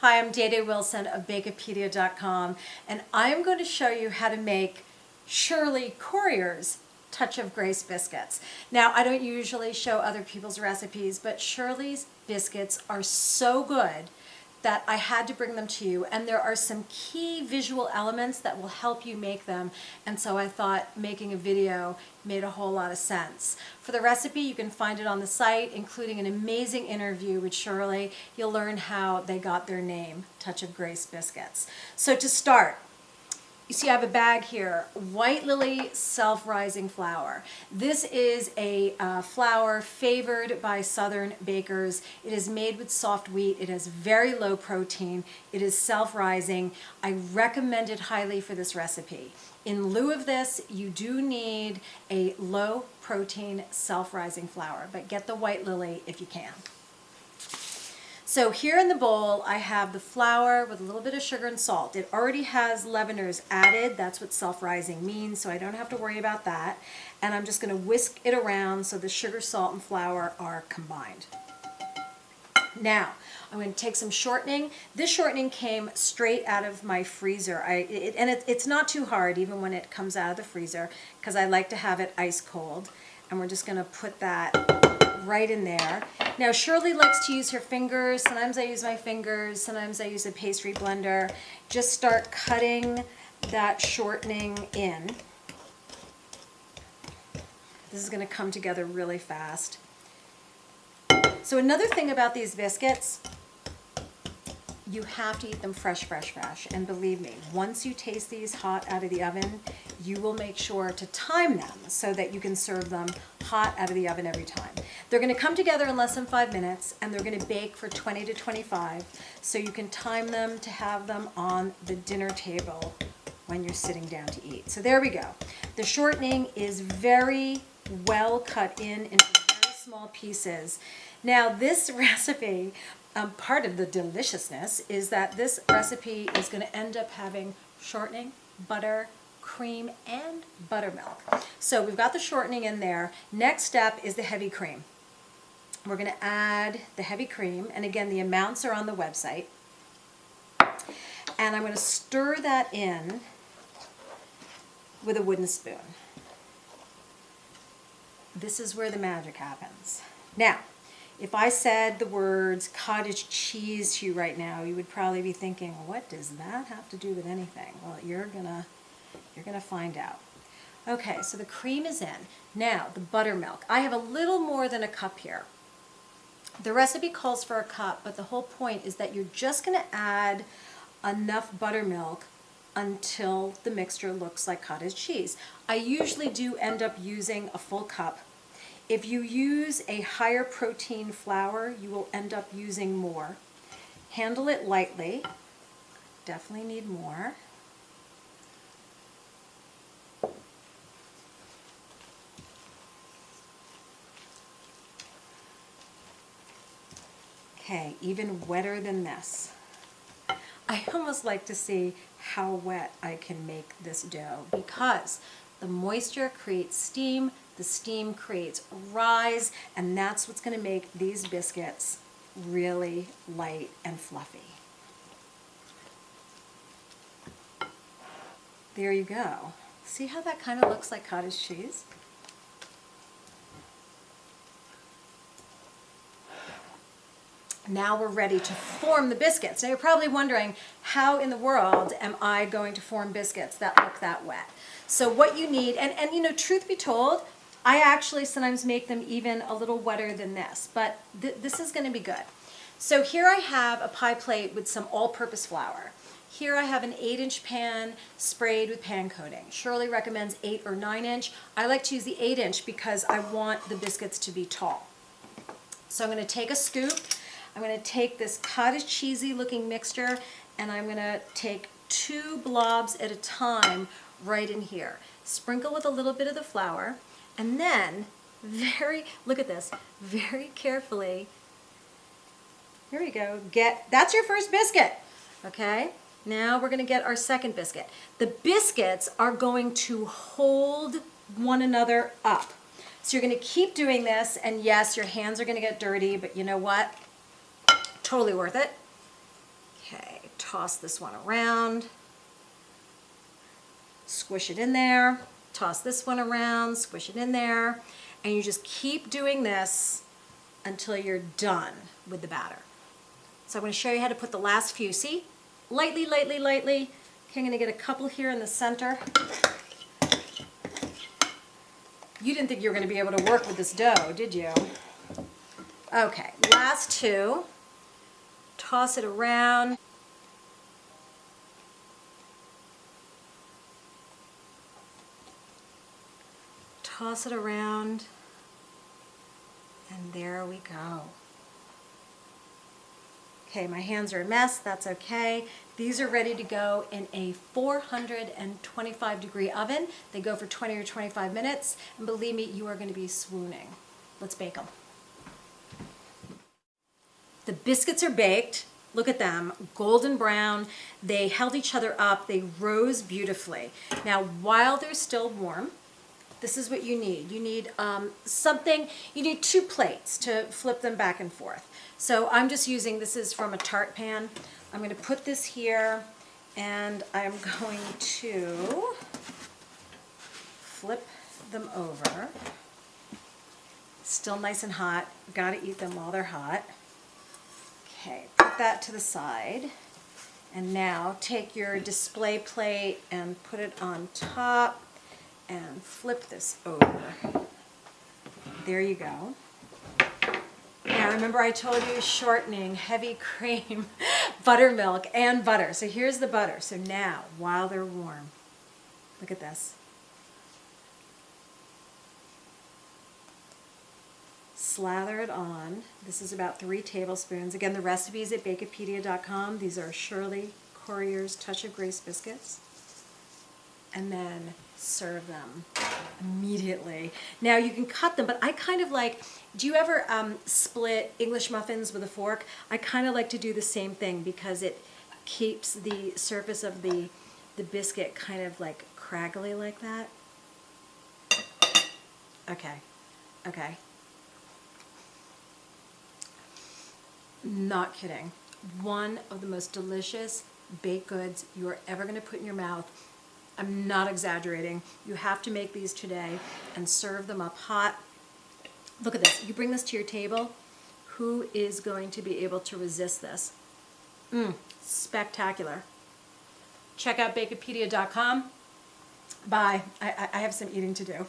Hi, I'm Dédé Wilson of Bakepedia.com, and I'm going to show you how to make Shirley Corriher's Touch of Grace biscuits. Now, I don't usually show other people's recipes, but Shirley's biscuits are so good that I had to bring them to you, and there are some key visual elements that will help you make them, and so I thought making a video made a whole lot of sense. For the recipe, you can find it on the site, including an amazing interview with Shirley. You'll learn how they got their name, Touch of Grace Biscuits. So to start, you see I have a bag here, White Lily Self-Rising Flour. This is a flour favored by Southern bakers. It is made with soft wheat. It has very low protein. It is self-rising. I recommend it highly for this recipe. In lieu of this, you do need a low protein self-rising flour, but get the White Lily if you can. So here in the bowl, I have the flour with a little bit of sugar and salt. It already has leaveners added. That's what self-rising means, so I don't have to worry about that. And I'm just going to whisk it around so the sugar, salt, and flour are combined. Now, I'm going to take some shortening. This shortening came straight out of my freezer. It's not too hard, even when it comes out of the freezer, because I like to have it ice cold. And we're just going to put that right in there. Now, Shirley likes to use her fingers. Sometimes I use my fingers. Sometimes I use a pastry blender. Just start cutting that shortening in. This is going to come together really fast. So another thing about these biscuits, you have to eat them fresh, fresh, fresh. And believe me, once you taste these hot out of the oven, you will make sure to time them so that you can serve them hot out of the oven every time. They're going to come together in less than 5 minutes, and they're going to bake for 20 to 25, so you can time them to have them on the dinner table when you're sitting down to eat. So there we go. The shortening is very well cut into very small pieces. Now this recipe, part of the deliciousness is that this recipe is going to end up having shortening, butter, cream, and buttermilk. So we've got the shortening in there. Next step is the heavy cream. We're going to add the heavy cream, and again, the amounts are on the website. And I'm going to stir that in with a wooden spoon. This is where the magic happens. Now, if I said the words cottage cheese to you right now, you would probably be thinking, what does that have to do with anything? Well, you're gonna find out. Okay, so the cream is in. Now, the buttermilk. I have a little more than a cup here. The recipe calls for a cup, but the whole point is that you're just gonna add enough buttermilk until the mixture looks like cottage cheese. I usually do end up using a full cup. If you use a higher protein flour, you will end up using more. Handle it lightly. Definitely need more. Okay, even wetter than this. I almost like to see how wet I can make this dough, because the moisture creates steam, the steam creates rise, and that's what's going to make these biscuits really light and fluffy. There you go. See how that kind of looks like cottage cheese? Now we're ready to form the biscuits. Now you're probably wondering, how in the world am I going to form biscuits that look that wet? So what you need, and you know, truth be told, I actually sometimes make them even a little wetter than this, but this is going to be good. So here I have a pie plate with some all-purpose flour. Here I have an 8-inch pan sprayed with pan coating. Shirley recommends 8 or 9-inch. I like to use the 8-inch because I want the biscuits to be tall. So I'm going to take a scoop. I'm going to take this cottage cheesy looking mixture, and I'm going to take 2 blobs at a time right in here. Sprinkle with a little bit of the flour, and then look at this, very carefully, here we go, that's your first biscuit, okay? Now we're going to get our second biscuit. The biscuits are going to hold one another up. So you're going to keep doing this, and yes, your hands are going to get dirty, but you know what? Totally worth it. Okay, toss this one around. Squish it in there. Toss this one around, squish it in there. And you just keep doing this until you're done with the batter. So I'm going to show you how to put the last few. See? Lightly, lightly, lightly. Okay, I'm going to get a couple here in the center. You didn't think you were going to be able to work with this dough, did you? Okay, last two. Toss it around. Toss it around. And there we go. Okay, my hands are a mess, that's okay. These are ready to go in a 425-degree oven. They go for 20 or 25 minutes, and believe me, you are going to be swooning. Let's bake them. The biscuits are baked. Look at them, golden brown. They held each other up. They rose beautifully. Now, while they're still warm, this is what you need. You need you need 2 plates to flip them back and forth. So I'm just using, this is from a tart pan. I'm going to put this here, and I'm going to flip them over. Still nice and hot. Got to eat them while they're hot. Okay, put that to the side. And now take your display plate and put it on top and flip this over. There you go. Now remember I told you shortening, heavy cream, buttermilk, and butter. So here's the butter. So now, while they're warm, look at this. Slather it on. This is about 3 tablespoons. Again, the recipe is at Bakepedia.com. These are Shirley Corriher's Touch of Grace biscuits. And then serve them immediately. Now you can cut them, but I kind of like, do you ever split English muffins with a fork? I kind of like to do the same thing because it keeps the surface of the biscuit kind of like craggly like that. Okay, okay. Not kidding. One of the most delicious baked goods you are ever going to put in your mouth. I'm not exaggerating. You have to make these today and serve them up hot. Look at this. You bring this to your table. Who is going to be able to resist this? Spectacular. Check out Bakepedia.com. Bye. I have some eating to do.